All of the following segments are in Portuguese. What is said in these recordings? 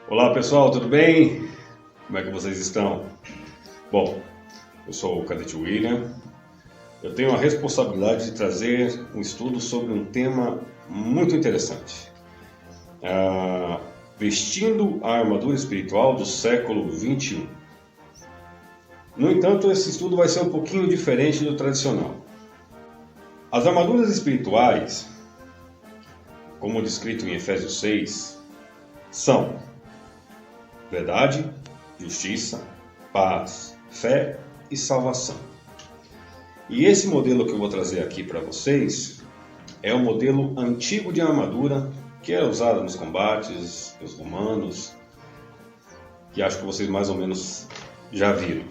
Olá pessoal, tudo bem? Como é que vocês estão? Bom, eu sou o Cadete William. Eu tenho a responsabilidade de trazer um estudo sobre um tema muito interessante. Vestindo a armadura espiritual do século 21. No entanto, esse estudo vai ser um pouquinho diferente do tradicional. As armaduras espirituais, como descrito em Efésios 6, são verdade, justiça, paz, fé e salvação. E esse modelo que eu vou trazer aqui para vocês é o modelo antigo de armadura que era usado nos combates dos romanos, que acho que vocês mais ou menos já viram.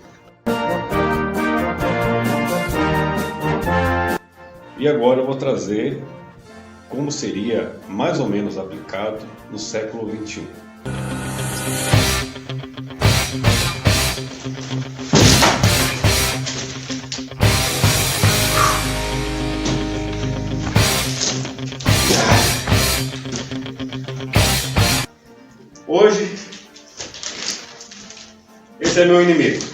E agora eu vou trazer como seria mais ou menos aplicado no século 21. Hoje, esse é meu inimigo,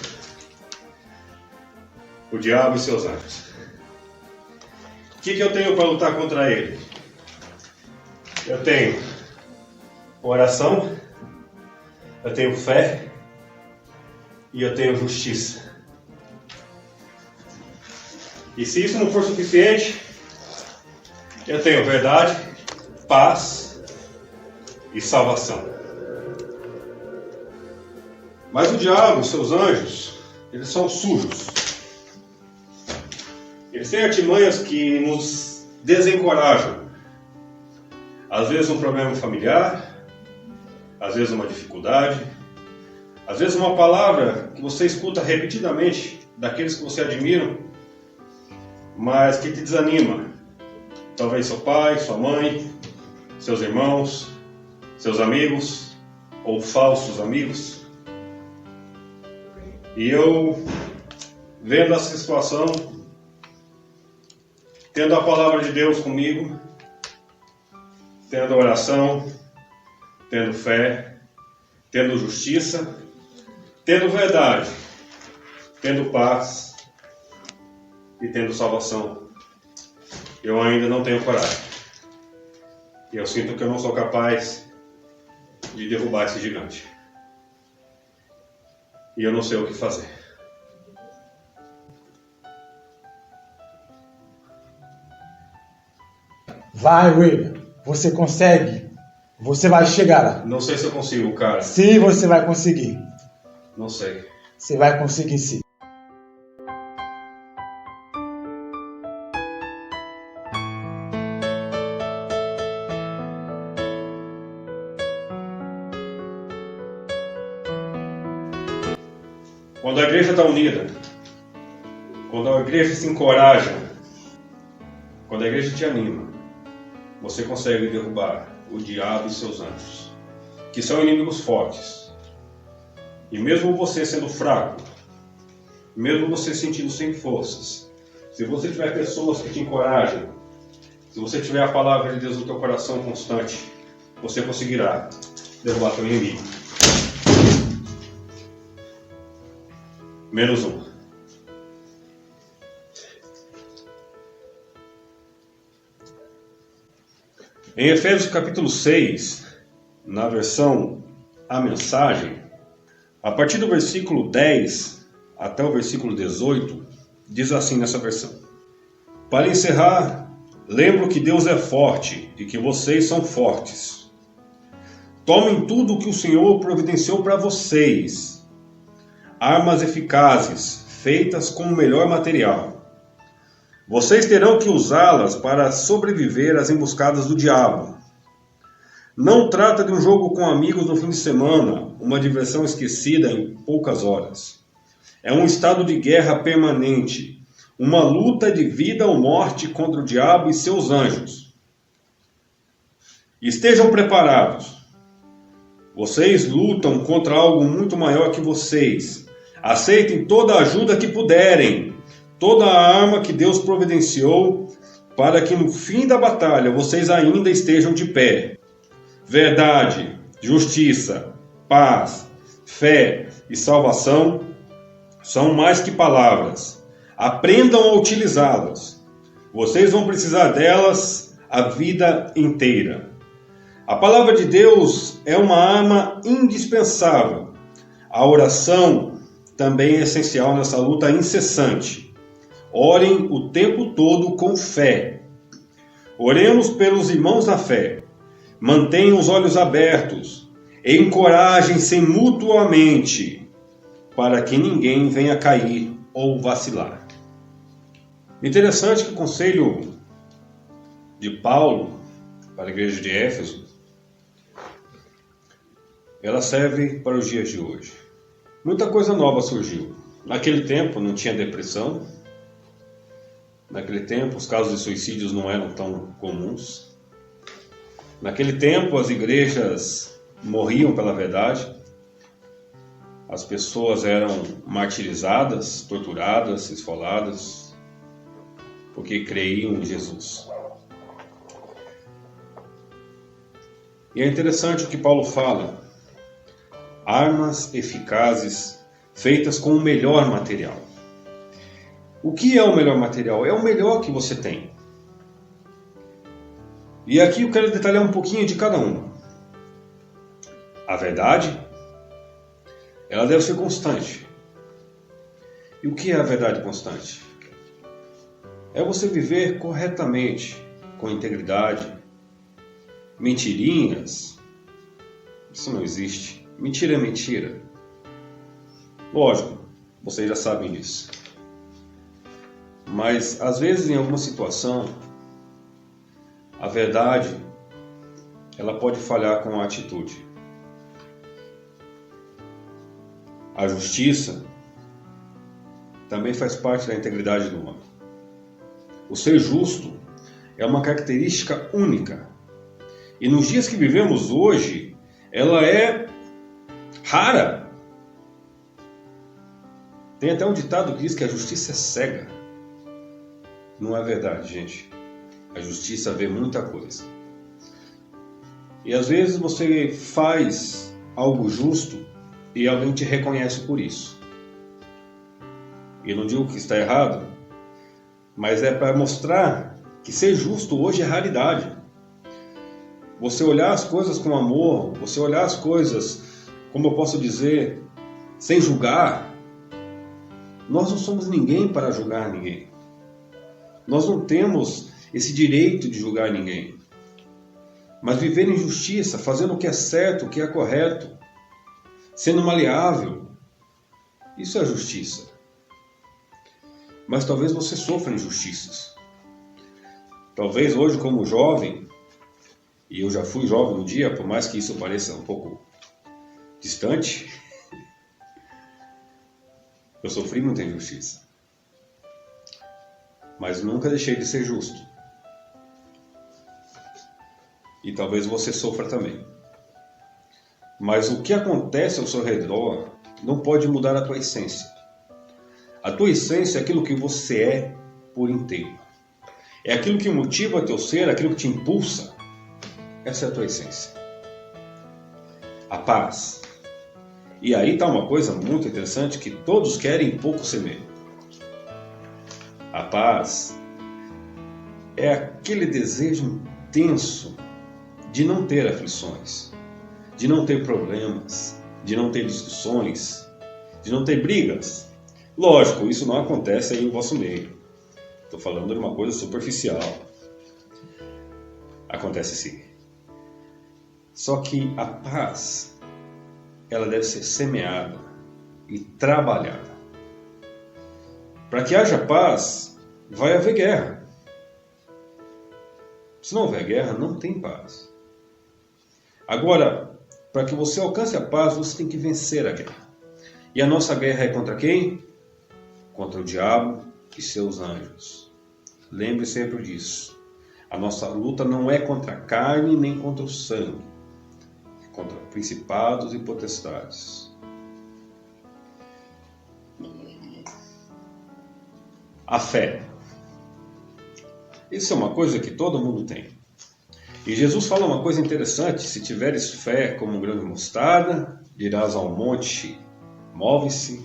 o diabo e seus anjos. O que eu tenho para lutar contra ele? Eu tenho oração, eu tenho fé e eu tenho justiça. E se isso não for suficiente, eu tenho verdade, paz e salvação. Mas o diabo e seus anjos, eles são sujos. Eles têm artimanhas que nos desencorajam. Às vezes um problema familiar, às vezes uma dificuldade, às vezes uma palavra que você escuta repetidamente daqueles que você admira, mas que te desanima. Talvez seu pai, sua mãe, seus irmãos, seus amigos ou falsos amigos. E eu, vendo essa situação, tendo a palavra de Deus comigo, tendo oração, tendo fé, tendo justiça, tendo verdade, tendo paz e tendo salvação, eu ainda não tenho coragem. E eu sinto que eu não sou capaz de derrubar esse gigante. E eu não sei o que fazer. Vai, William. Você consegue. Você vai chegar lá. Não sei se eu consigo, cara. Sim, você vai conseguir. Não sei. Você vai conseguir sim. Quando a igreja está unida, quando a igreja se encoraja, quando a igreja te anima, você consegue derrubar o diabo e seus anjos, que são inimigos fortes. E mesmo você sendo fraco, mesmo você sentindo sem forças, se você tiver pessoas que te encorajam, se você tiver a palavra de Deus no teu coração constante, você conseguirá derrubar teu inimigo. Menos um. Em Efésios capítulo 6, na versão A Mensagem, a partir do versículo 10 até o versículo 18, diz assim nessa versão: Para encerrar, lembro que Deus é forte e que vocês são fortes. Tomem tudo o que o Senhor providenciou para vocês. Armas eficazes, feitas com o melhor material. Vocês terão que usá-las para sobreviver às emboscadas do diabo. Não trata de um jogo com amigos no fim de semana, uma diversão esquecida em poucas horas. É um estado de guerra permanente, uma luta de vida ou morte contra o diabo e seus anjos. Estejam preparados. Vocês lutam contra algo muito maior que vocês. Aceitem toda a ajuda que puderem, toda a arma que Deus providenciou, para que no fim da batalha vocês ainda estejam de pé. Verdade, justiça, paz, fé e salvação são mais que palavras. Aprendam a utilizá-las. Vocês vão precisar delas a vida inteira. A palavra de Deus é uma arma indispensável. A oração também é essencial nessa luta incessante. Orem o tempo todo com fé. Oremos pelos irmãos na fé. Mantenham os olhos abertos. Encorajem-se mutuamente, para que ninguém venha cair ou vacilar. Interessante que o conselho de Paulo para a igreja de Éfeso, ela serve para os dias de hoje. Muita coisa nova surgiu. Naquele tempo não tinha depressão. Naquele tempo os casos de suicídios não eram tão comuns. Naquele tempo as igrejas morriam pela verdade. As pessoas eram martirizadas, torturadas, esfoladas, porque creiam em Jesus. E é interessante o que Paulo fala. Armas eficazes feitas com o melhor material. O que é o melhor material? É o melhor que você tem. E aqui eu quero detalhar um pouquinho de cada uma. A verdade, ela deve ser constante. E o que é a verdade constante? É você viver corretamente, com integridade. Mentirinhas, isso não existe. Mentira é mentira. Lógico, vocês já sabem disso. Mas, às vezes, em alguma situação, a verdade, ela pode falhar com a atitude. A justiça também faz parte da integridade do homem. O ser justo é uma característica única. E nos dias que vivemos hoje, ela é rara. Tem até um ditado que diz que a justiça é cega. Não é verdade, gente. A justiça vê muita coisa. E às vezes você faz algo justo e alguém te reconhece por isso. E eu não digo que está errado, mas é para mostrar que ser justo hoje é raridade. Você olhar as coisas com amor, você olhar as coisas, como eu posso dizer, sem julgar. Nós não somos ninguém para julgar ninguém. Nós não temos esse direito de julgar ninguém. Mas viver em justiça, fazendo o que é certo, o que é correto, sendo maleável, isso é justiça. Mas talvez você sofra injustiças. Talvez hoje, como jovem, e eu já fui jovem um dia, por mais que isso pareça um pouco distante, eu sofri muita injustiça. Mas nunca deixei de ser justo. E talvez você sofra também. Mas o que acontece ao seu redor não pode mudar a tua essência. A tua essência é aquilo que você é por inteiro. É aquilo que motiva teu ser, aquilo que te impulsa. Essa é a tua essência. A paz. E aí está uma coisa muito interessante que todos querem e pouco semeia. A paz é aquele desejo intenso de não ter aflições, de não ter problemas, de não ter discussões, de não ter brigas. Lógico, isso não acontece aí no vosso meio. Estou falando de uma coisa superficial. Acontece sim. Só que a paz, ela deve ser semeada e trabalhada. Para que haja paz, vai haver guerra. Se não houver guerra, não tem paz. Agora, para que você alcance a paz, você tem que vencer a guerra. E a nossa guerra é contra quem? Contra o diabo e seus anjos. Lembre sempre disso. A nossa luta não é contra a carne nem contra o sangue. É contra principados e potestades. A fé. Isso é uma coisa que todo mundo tem. E Jesus fala uma coisa interessante: se tiveres fé como um grão de mostarda, dirás ao monte, move-se,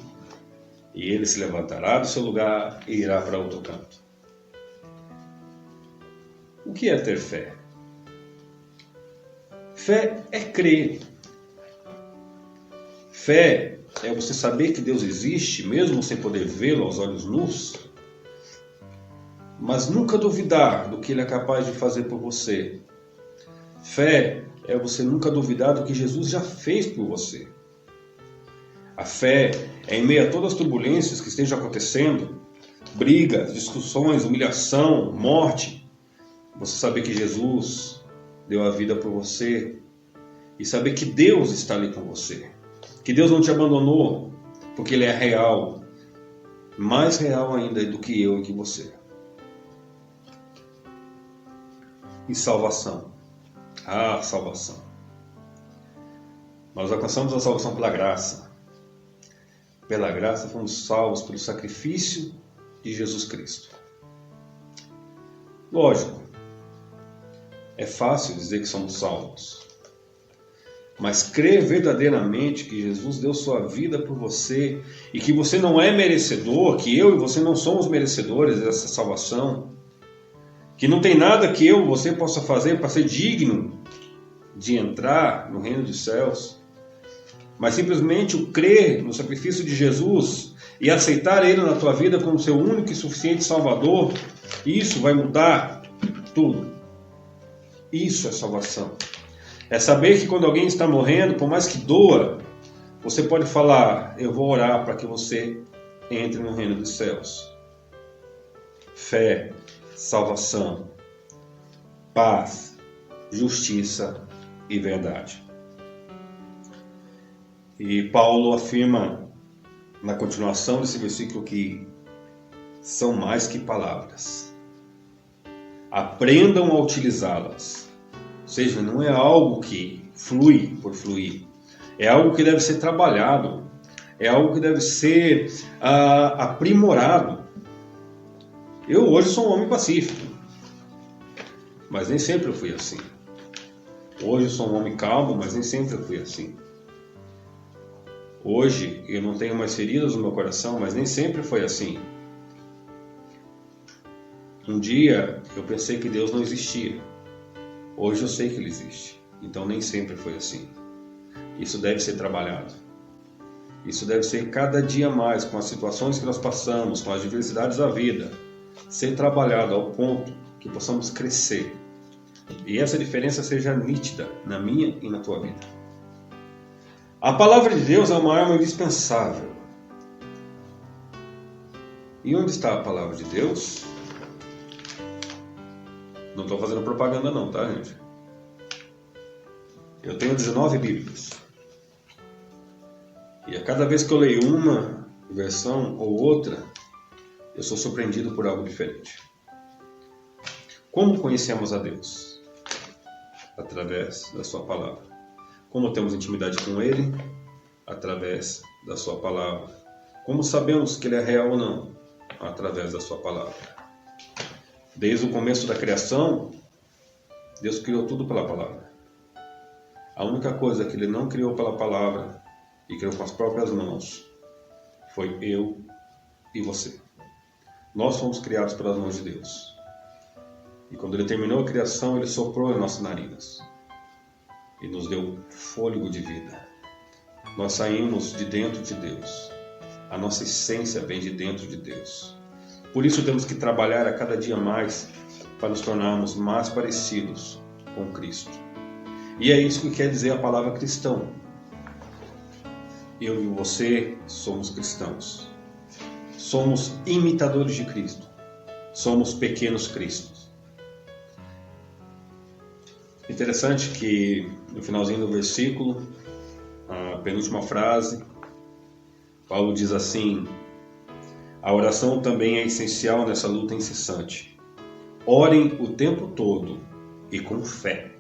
e ele se levantará do seu lugar e irá para outro canto. O que é ter fé? Fé é crer. Fé é você saber que Deus existe, mesmo sem poder vê-lo aos olhos nus, mas nunca duvidar do que Ele é capaz de fazer por você. Fé é você nunca duvidar do que Jesus já fez por você. A fé é em meio a todas as turbulências que estejam acontecendo, brigas, discussões, humilhação, morte, você saber que Jesus deu a vida por você e saber que Deus está ali com você, que Deus não te abandonou, porque Ele é real, mais real ainda do que eu e que você. E salvação. Ah, salvação. Nós alcançamos a salvação pela graça. Pela graça fomos salvos pelo sacrifício de Jesus Cristo. Lógico, é fácil dizer que somos salvos, mas crer verdadeiramente que Jesus deu sua vida por você e que você não é merecedor, que eu e você não somos merecedores dessa salvação, que não tem nada que eu e você possa fazer para ser digno de entrar no reino dos céus, mas simplesmente o crer no sacrifício de Jesus e aceitar Ele na tua vida como seu único e suficiente Salvador, isso vai mudar tudo. Isso é salvação. É saber que quando alguém está morrendo, por mais que doa, você pode falar: eu vou orar para que você entre no reino dos céus. Fé, salvação, paz, justiça e verdade. E Paulo afirma na continuação desse versículo que são mais que palavras. Aprendam a utilizá-las. Ou seja, não é algo que flui por fluir. É algo que deve ser trabalhado. É algo que deve ser aprimorado. Eu hoje sou um homem pacífico, mas nem sempre eu fui assim. Hoje eu sou um homem calmo, mas nem sempre eu fui assim. Hoje eu não tenho mais feridas no meu coração, mas nem sempre foi assim. Um dia eu pensei que Deus não existia. Hoje eu sei que Ele existe. Então nem sempre foi assim. Isso deve ser trabalhado. Isso deve ser cada dia mais, com as situações que nós passamos, com as diversidades da vida, ser trabalhado ao ponto que possamos crescer. E essa diferença seja nítida na minha e na tua vida. A palavra de Deus é uma arma indispensável. E onde está a palavra de Deus? Não estou fazendo propaganda não, tá, gente? Eu tenho 19 Bíblias. E a cada vez que eu leio uma versão ou outra, eu sou surpreendido por algo diferente. Como conhecemos a Deus? Através da sua palavra. Como temos intimidade com Ele? Através da sua palavra. Como sabemos que Ele é real ou não? Através da sua palavra. Desde o começo da criação, Deus criou tudo pela palavra. A única coisa que Ele não criou pela palavra e criou com as próprias mãos foi eu e você. Nós fomos criados pelas mãos de Deus. E quando Ele terminou a criação, Ele soprou em nossas narinas e nos deu fôlego de vida. Nós saímos de dentro de Deus. A nossa essência vem de dentro de Deus. Por isso temos que trabalhar a cada dia mais para nos tornarmos mais parecidos com Cristo. E é isso que quer dizer a palavra cristão. Eu e você somos cristãos. Somos imitadores de Cristo. Somos pequenos cristos. Interessante que no finalzinho do versículo, a penúltima frase, Paulo diz assim: a oração também é essencial nessa luta incessante. Orem o tempo todo e com fé.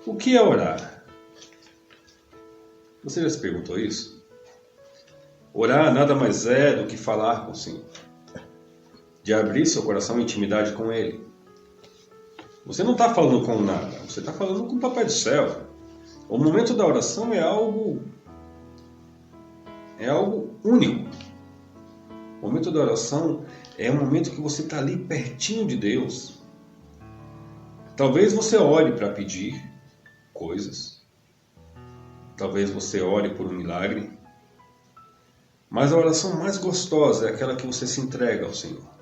O que é orar? Você já se perguntou isso? Orar nada mais é do que falar com o Senhor, de abrir seu coração em intimidade com Ele. Você não está falando com nada, você está falando com o Papai do Céu. O momento da oração é algo único. O momento da oração é um momento que você está ali pertinho de Deus. Talvez você ore para pedir coisas. Talvez você ore por um milagre. Mas a oração mais gostosa é aquela que você se entrega ao Senhor.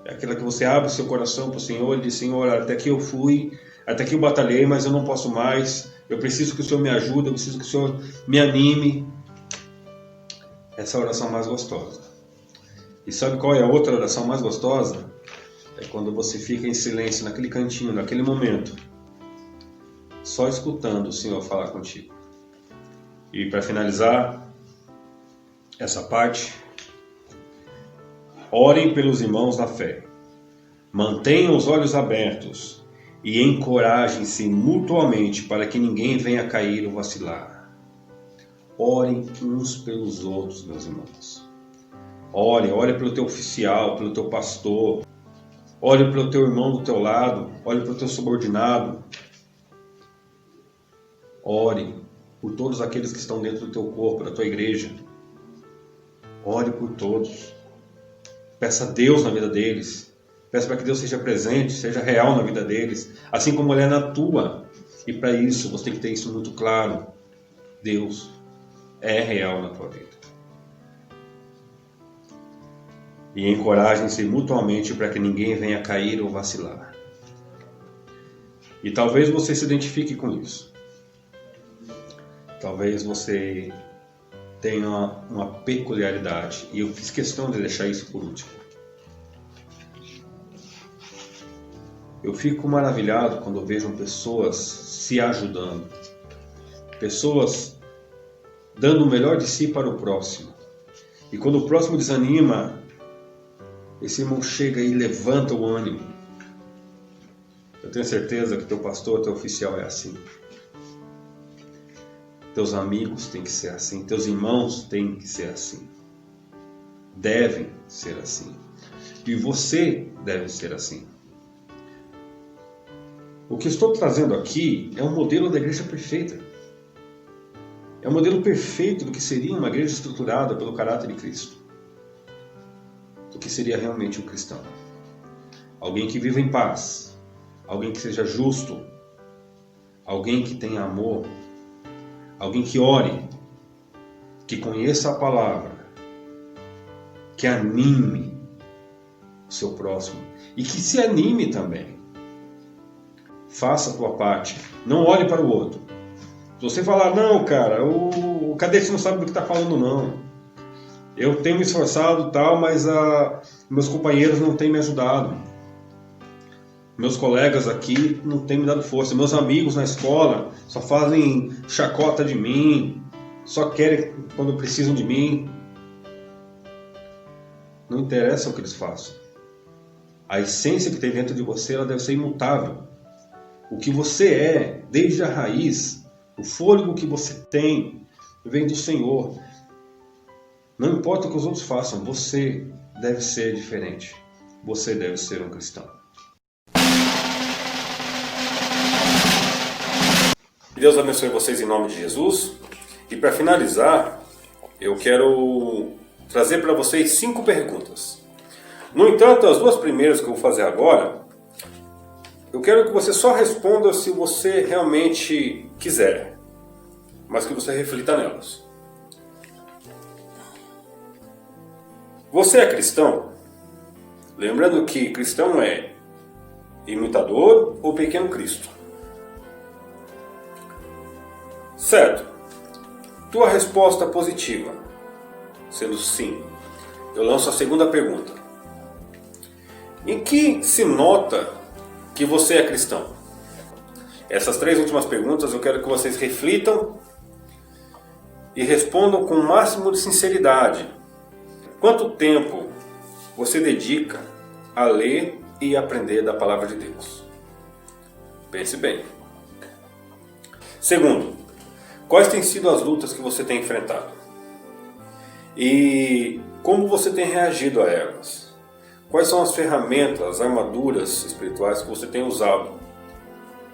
É aquela que você abre o seu coração para o Senhor e diz: Senhor, até aqui eu fui, até aqui eu batalhei, mas eu não posso mais. Eu preciso que o Senhor me ajude, eu preciso que o Senhor me anime. Essa é a oração mais gostosa. E sabe qual é a outra oração mais gostosa? É quando você fica em silêncio, naquele cantinho, naquele momento, só escutando o Senhor falar contigo. E para finalizar essa parte, orem pelos irmãos na fé. Mantenham os olhos abertos e encorajem-se mutuamente para que ninguém venha cair ou vacilar. Orem uns pelos outros, meus irmãos. Ore pelo teu oficial, pelo teu pastor. Ore pelo teu irmão do teu lado. Ore pelo teu subordinado. Ore por todos aqueles que estão dentro do teu corpo, da tua igreja. Ore por todos. Peça a Deus na vida deles. Peça para que Deus seja presente, seja real na vida deles, assim como Ele é na tua. E para isso, você tem que ter isso muito claro. Deus é real na tua vida. E encorajem-se mutuamente para que ninguém venha cair ou vacilar. E talvez você se identifique com isso. Talvez você tenha uma peculiaridade. E eu fiz questão de deixar isso por último. Eu fico maravilhado quando eu vejo pessoas se ajudando. Pessoas dando o melhor de si para o próximo. E quando o próximo desanima, esse irmão chega e levanta o ânimo. Eu tenho certeza que teu pastor, teu oficial é assim. Teus amigos têm que ser assim. Teus irmãos têm que ser assim. Devem ser assim. E você deve ser assim. O que estou trazendo aqui é um modelo da igreja perfeita. É um modelo perfeito do que seria uma igreja estruturada pelo caráter de Cristo. Do que seria realmente um cristão. Alguém que viva em paz. Alguém que seja justo. Alguém que tenha amor. Alguém que ore. Que conheça a palavra. Que anime o seu próximo. E que se anime também. Faça a tua parte. Não olhe para o outro. Se você falar: não, cara, o cadete não sabe do que está falando, não. Eu tenho me esforçado e tal, mas meus companheiros não têm me ajudado. Meus colegas aqui não têm me dado força. Meus amigos na escola só fazem chacota de mim. Só querem quando precisam de mim. Não interessa o que eles façam. A essência que tem dentro de você, ela deve ser imutável. O que você é, desde a raiz, o fôlego que você tem, vem do Senhor. Não importa o que os outros façam, você deve ser diferente. Você deve ser um cristão. Deus abençoe vocês em nome de Jesus. E para finalizar, eu quero trazer para vocês 5 perguntas. No entanto, as 2 primeiras que eu vou fazer agora, eu quero que você só responda se você realmente quiser, mas que você reflita nelas. Você é cristão? Lembrando que cristão é imitador ou pequeno Cristo. Certo. Tua resposta positiva, sendo sim, eu lanço a segunda pergunta. Em que se nota que você é cristão? Essas 3 últimas perguntas eu quero que vocês reflitam e respondam com o máximo de sinceridade. Quanto tempo você dedica a ler e aprender da palavra de Deus? Pense bem. Segundo, quais têm sido as lutas que você tem enfrentado? E como você tem reagido a elas? Quais são as ferramentas, as armaduras espirituais que você tem usado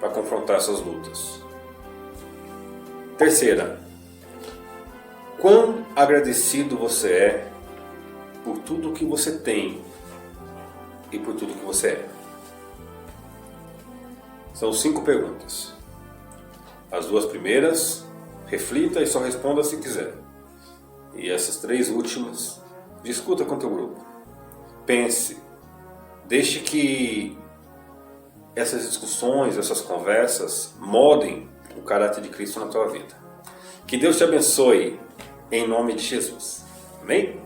para confrontar essas lutas? Terceira, quão agradecido você é por tudo que você tem e por tudo que você é? São 5 perguntas. As 2 primeiras, reflita e só responda se quiser. E essas 3 últimas, discuta com teu grupo. Pense. Deixe que essas discussões, essas conversas moldem o caráter de Cristo na tua vida. Que Deus te abençoe em nome de Jesus. Amém?